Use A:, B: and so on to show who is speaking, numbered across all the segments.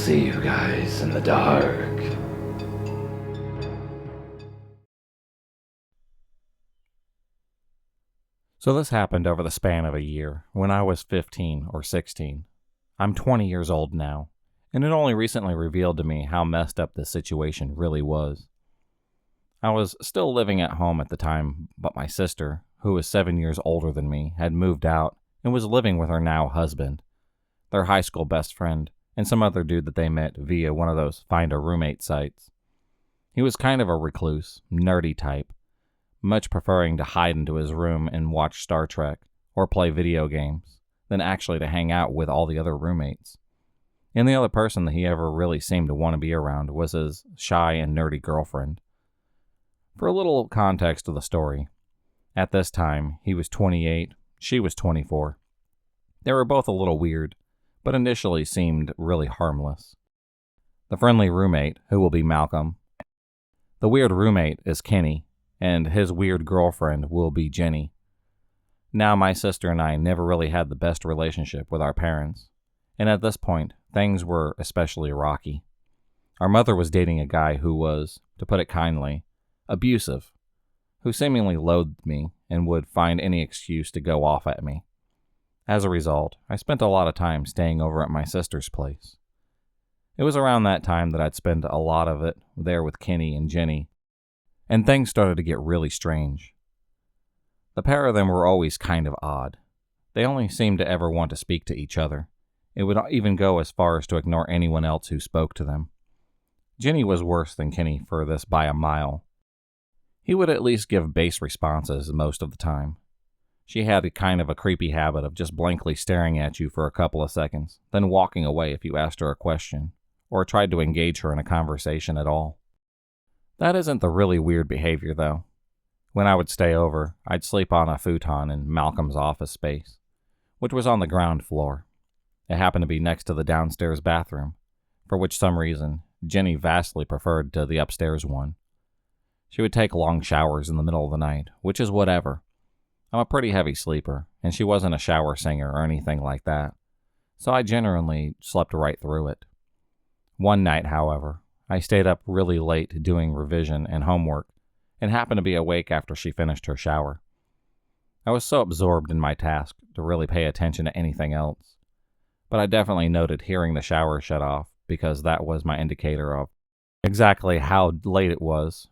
A: see you guys in the dark.
B: So this happened over the span of a year, when I was 15 or 16. I'm 20 years old now, and it only recently revealed to me how messed up this situation really was. I was still living at home at the time, but my sister, who was 7 years older than me, had moved out and was living with her now husband, their high school best friend, and some other dude that they met via one of those find a roommate sites. He was kind of a recluse, nerdy type, much preferring to hide into his room and watch Star Trek or play video games than actually to hang out with all the other roommates. And the other person that he ever really seemed to want to be around was his shy and nerdy girlfriend. For a little context to the story, at this time, he was 28, she was 24. They were both a little weird, but initially seemed really harmless. The friendly roommate, who will be Malcolm. The weird roommate is Kenny, and his weird girlfriend will be Jenny. Now, my sister and I never really had the best relationship with our parents, and at this point, things were especially rocky. Our mother was dating a guy who was, to put it kindly, abusive, who seemingly loathed me and would find any excuse to go off at me. As a result, I spent a lot of time staying over at my sister's place. It was around that time that I'd spend a lot of it there with Kenny and Jenny, and things started to get really strange. The pair of them were always kind of odd. They only seemed to ever want to speak to each other. It would even go as far as to ignore anyone else who spoke to them. Jenny was worse than Kenny for this by a mile. He would at least give base responses most of the time. She had a kind of a creepy habit of just blankly staring at you for a couple of seconds, then walking away if you asked her a question, or tried to engage her in a conversation at all. That isn't the really weird behavior, though. When I would stay over, I'd sleep on a futon in Malcolm's office space, which was on the ground floor. It happened to be next to the downstairs bathroom, for which some reason Jenny vastly preferred to the upstairs one. She would take long showers in the middle of the night, which is whatever. I'm a pretty heavy sleeper, and she wasn't a shower singer or anything like that, so I generally slept right through it. One night, however, I stayed up really late doing revision and homework, and happened to be awake after she finished her shower. I was so absorbed in my task to really pay attention to anything else, but I definitely noted hearing the shower shut off because that was my indicator of exactly how late it was.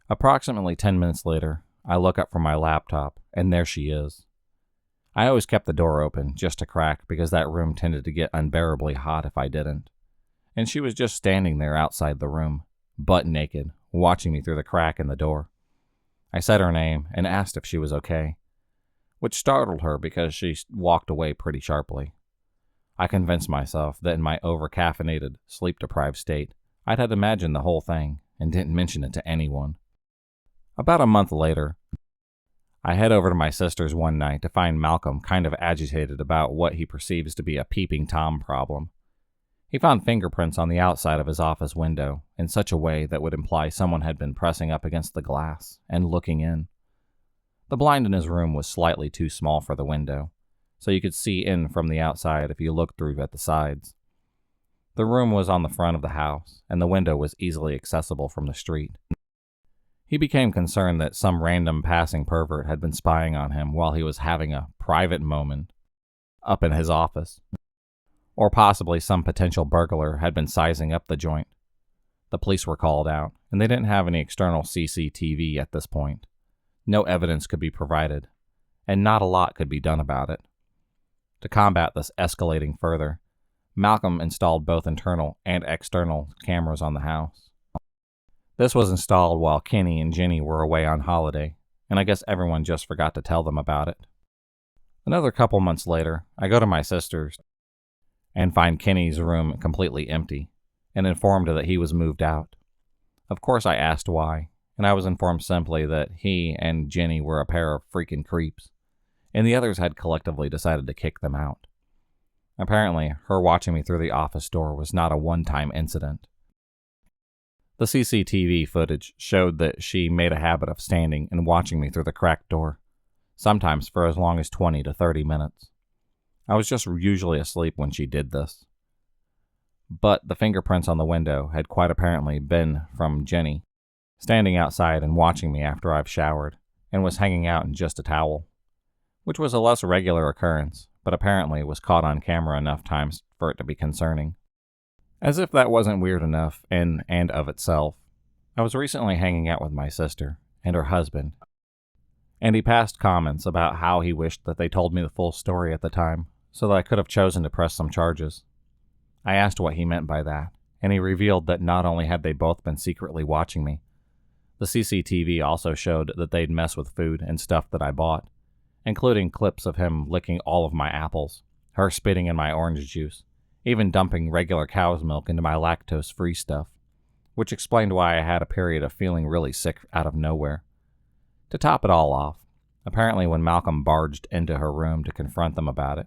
B: Approximately 10 minutes later, I look up from my laptop, and there she is. I always kept the door open, just a crack, because that room tended to get unbearably hot if I didn't. And she was just standing there outside the room, butt naked, watching me through the crack in the door. I said her name and asked if she was okay, which startled her because she walked away pretty sharply. I convinced myself that in my over-caffeinated, sleep-deprived state, I'd had imagined the whole thing and didn't mention it to anyone. About a month later, I head over to my sister's one night to find Malcolm kind of agitated about what he perceives to be a peeping Tom problem. He found fingerprints on the outside of his office window in such a way that would imply someone had been pressing up against the glass and looking in. The blind in his room was slightly too small for the window, so you could see in from the outside if you looked through at the sides. The room was on the front of the house, and the window was easily accessible from the street. He became concerned that some random passing pervert had been spying on him while he was having a private moment up in his office. Or possibly some potential burglar had been sizing up the joint. The police were called out, and they didn't have any external CCTV at this point. No evidence could be provided, and not a lot could be done about it. To combat this escalating further, Malcolm installed both internal and external cameras on the house. This was installed while Kenny and Jenny were away on holiday, and I guess everyone just forgot to tell them about it. Another couple months later, I go to my sister's and find Kenny's room completely empty, and informed that he was moved out. Of course I asked why, and I was informed simply that he and Jenny were a pair of freaking creeps, and the others had collectively decided to kick them out. Apparently, her watching me through the office door was not a one-time incident. The CCTV footage showed that she made a habit of standing and watching me through the cracked door, sometimes for as long as 20 to 30 minutes. I was just usually asleep when she did this. but the fingerprints on the window had quite apparently been from Jenny, standing outside and watching me after I've showered, and was hanging out in just a towel, which was a less regular occurrence, but apparently was caught on camera enough times for it to be concerning. As if that wasn't weird enough in and of itself, I was recently hanging out with my sister and her husband, and he passed comments about how he wished that they told me the full story at the time, so that I could have chosen to press some charges. I asked what he meant by that, and he revealed that not only had they both been secretly watching me, the CCTV also showed that they'd mess with food and stuff that I bought, including clips of him licking all of my apples, her spitting in my orange juice, even dumping regular cow's milk into my lactose-free stuff, which explained why I had a period of feeling really sick out of nowhere. To top it all off, apparently when Malcolm barged into her room to confront them about it,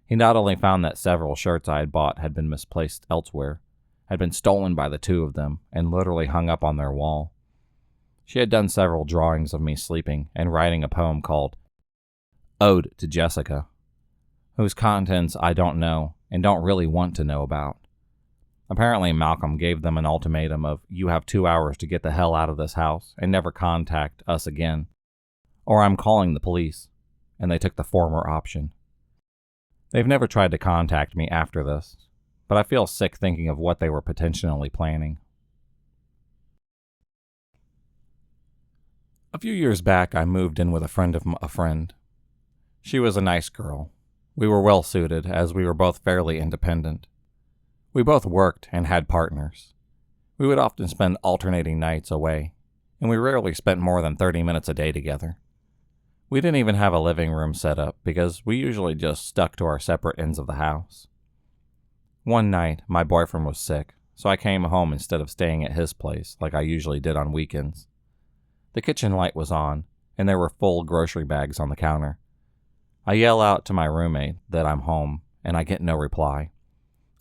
B: he not only found that several shirts I had bought had been misplaced elsewhere, had been stolen by the two of them and literally hung up on their wall. She had done several drawings of me sleeping and writing a poem called Ode to Jessica, whose contents I don't know and don't really want to know about. Apparently Malcolm gave them an ultimatum of, you have 2 hours to get the hell out of this house and never contact us again, or I'm calling the police, and they took the former option. They've never tried to contact me after this, but I feel sick thinking of what they were potentially planning. A few years back, I moved in with a friend of a friend. She was a nice girl. We were well suited, as we were both fairly independent. We both worked and had partners. We would often spend alternating nights away, and we rarely spent more than 30 minutes a day together. We didn't even have a living room set up because we usually just stuck to our separate ends of the house. One night, my boyfriend was sick, so I came home instead of staying at his place like I usually did on weekends. The kitchen light was on, and there were full grocery bags on the counter. I yell out to my roommate that I'm home, and I get no reply.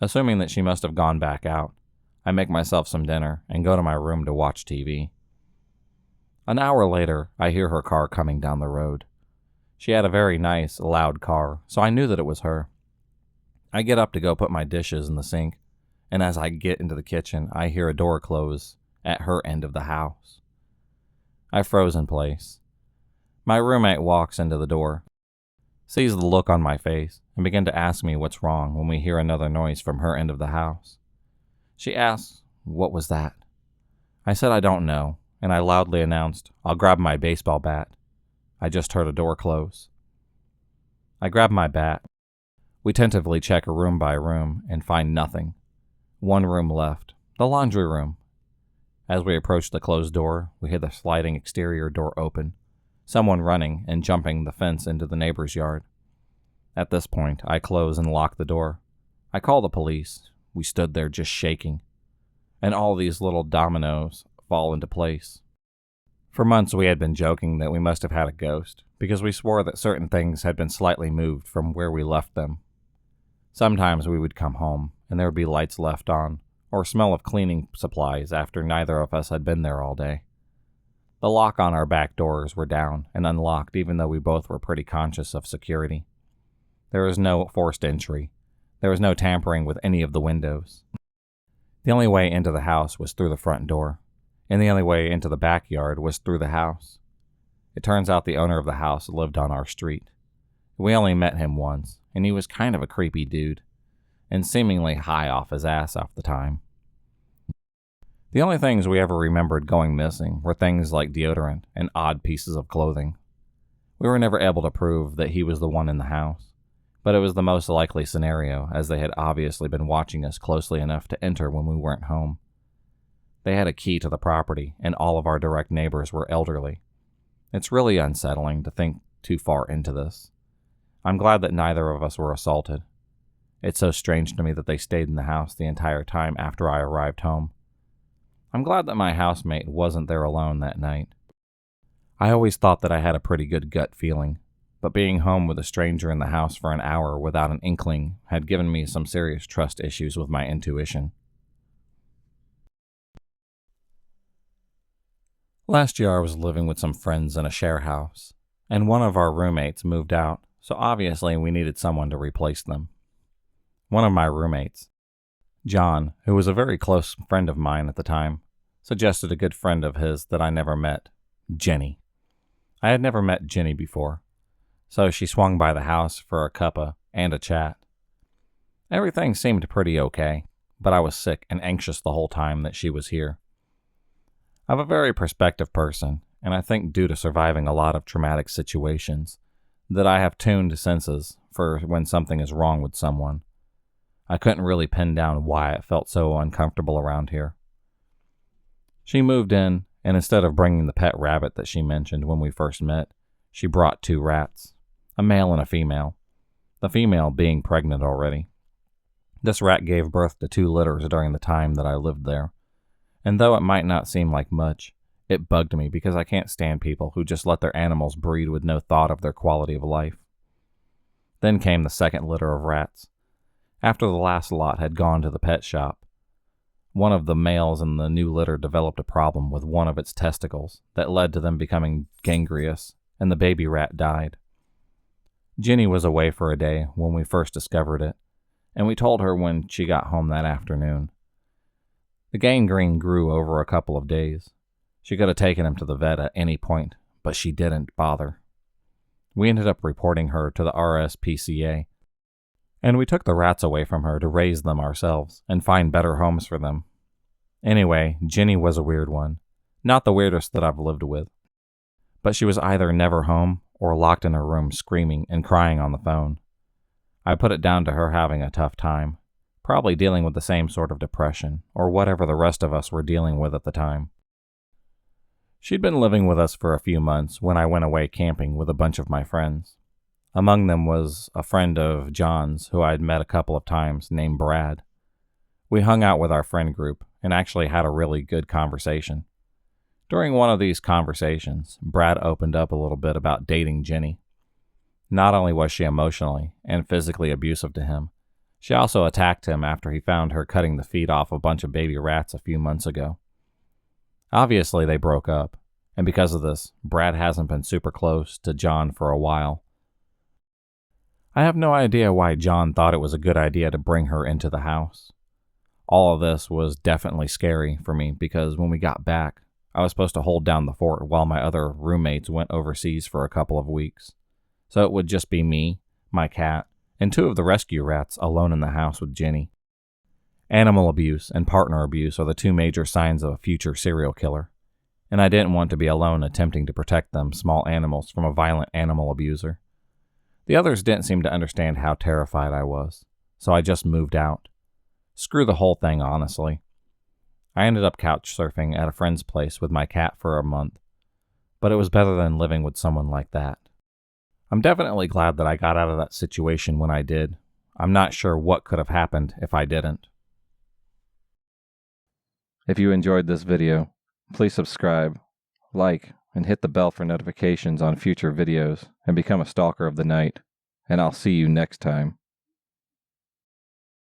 B: Assuming that she must have gone back out, I make myself some dinner and go to my room to watch TV. An hour later, I hear her car coming down the road. She had a very nice, loud car, so I knew that it was her. I get up to go put my dishes in the sink, and as I get into the kitchen, I hear a door close at her end of the house. I froze in place. My roommate walks into the door, sees the look on my face, and begins to ask me what's wrong when we hear another noise from her end of the house. She asks, "What was that?" I said I don't know, and I loudly announced, "I'll grab my baseball bat. I just heard a door close." I grab my bat. We tentatively check room by room and find nothing. One room left, the laundry room. As we approach the closed door, we hear the sliding exterior door open, someone running and jumping the fence into the neighbor's yard. At this point, I close and lock the door. I call the police. We stood there just shaking, and all these little dominoes fall into place. For months we had been joking that we must have had a ghost, because we swore that certain things had been slightly moved from where we left them. Sometimes we would come home, and there would be lights left on, or smell of cleaning supplies after neither of us had been there all day. The lock on our back doors were down and unlocked even though we both were pretty conscious of security. There was no forced entry. There was no tampering with any of the windows. The only way into the house was through the front door, and the only way into the backyard was through the house. It turns out the owner of the house lived on our street. We only met him once, and he was kind of a creepy dude, and seemingly high off his ass half the time. The only things we ever remembered going missing were things like deodorant and odd pieces of clothing. We were never able to prove that he was the one in the house, but it was the most likely scenario, as they had obviously been watching us closely enough to enter when we weren't home. They had a key to the property, and all of our direct neighbors were elderly. It's really unsettling to think too far into this. I'm glad that neither of us were assaulted. It's so strange to me that they stayed in the house the entire time after I arrived home. I'm glad that my housemate wasn't there alone that night. I always thought that I had a pretty good gut feeling, but being home with a stranger in the house for an hour without an inkling had given me some serious trust issues with my intuition. Last year I was living with some friends in a share house, and one of our roommates moved out, so obviously we needed someone to replace them. One of my roommates, John, who was a very close friend of mine at the time, suggested a good friend of his that I never met, Jenny. I had never met Jenny before, so she swung by the house for a cuppa and a chat. Everything seemed pretty okay, but I was sick and anxious the whole time that she was here. I'm a very perspective person, and I think due to surviving a lot of traumatic situations, that I have tuned senses for when something is wrong with someone. I couldn't really pin down why it felt so uncomfortable around here. She moved in, and instead of bringing the pet rabbit that she mentioned when we first met, she brought 2 rats, a male and a female, the female being pregnant already. This rat gave birth to 2 litters during the time that I lived there, and though it might not seem like much, it bugged me because I can't stand people who just let their animals breed with no thought of their quality of life. Then came the second litter of rats. After the last lot had gone to the pet shop, one of the males in the new litter developed a problem with one of its testicles that led to them becoming gangrenous, and the baby rat died. Jenny was away for a day when we first discovered it, and we told her when she got home that afternoon. The gangrene grew over a couple of days. She could have taken him to the vet at any point, but she didn't bother. We ended up reporting her to the RSPCA, and we took the rats away from her to raise them ourselves and find better homes for them. Anyway, Jenny was a weird one. Not the weirdest that I've lived with. But she was either never home or locked in her room screaming and crying on the phone. I put it down to her having a tough time, probably dealing with the same sort of depression or whatever the rest of us were dealing with at the time. She'd been living with us for a few months when I went away camping with a bunch of my friends. Among them was a friend of John's who I'd met a couple of times named Brad. We hung out with our friend group and actually had a really good conversation. During one of these conversations, Brad opened up a little bit about dating Jenny. Not only was she emotionally and physically abusive to him, she also attacked him after he found her cutting the feet off a bunch of baby rats a few months ago. Obviously, they broke up, and because of this, Brad hasn't been super close to John for a while. I have no idea why John thought it was a good idea to bring her into the house. All of this was definitely scary for me because when we got back, I was supposed to hold down the fort while my other roommates went overseas for a couple of weeks. So it would just be me, my cat, and 2 of the rescue rats alone in the house with Jenny. Animal abuse and partner abuse are the 2 major signs of a future serial killer, and I didn't want to be alone attempting to protect them small animals from a violent animal abuser. The others didn't seem to understand how terrified I was, so I just moved out. Screw the whole thing, honestly. I ended up couch surfing at a friend's place with my cat for a month, but it was better than living with someone like that. I'm definitely glad that I got out of that situation when I did. I'm not sure what could have happened if I didn't. If you enjoyed this video, please subscribe, like, and hit the bell for notifications on future videos, and become a stalker of the night. And I'll see you next time.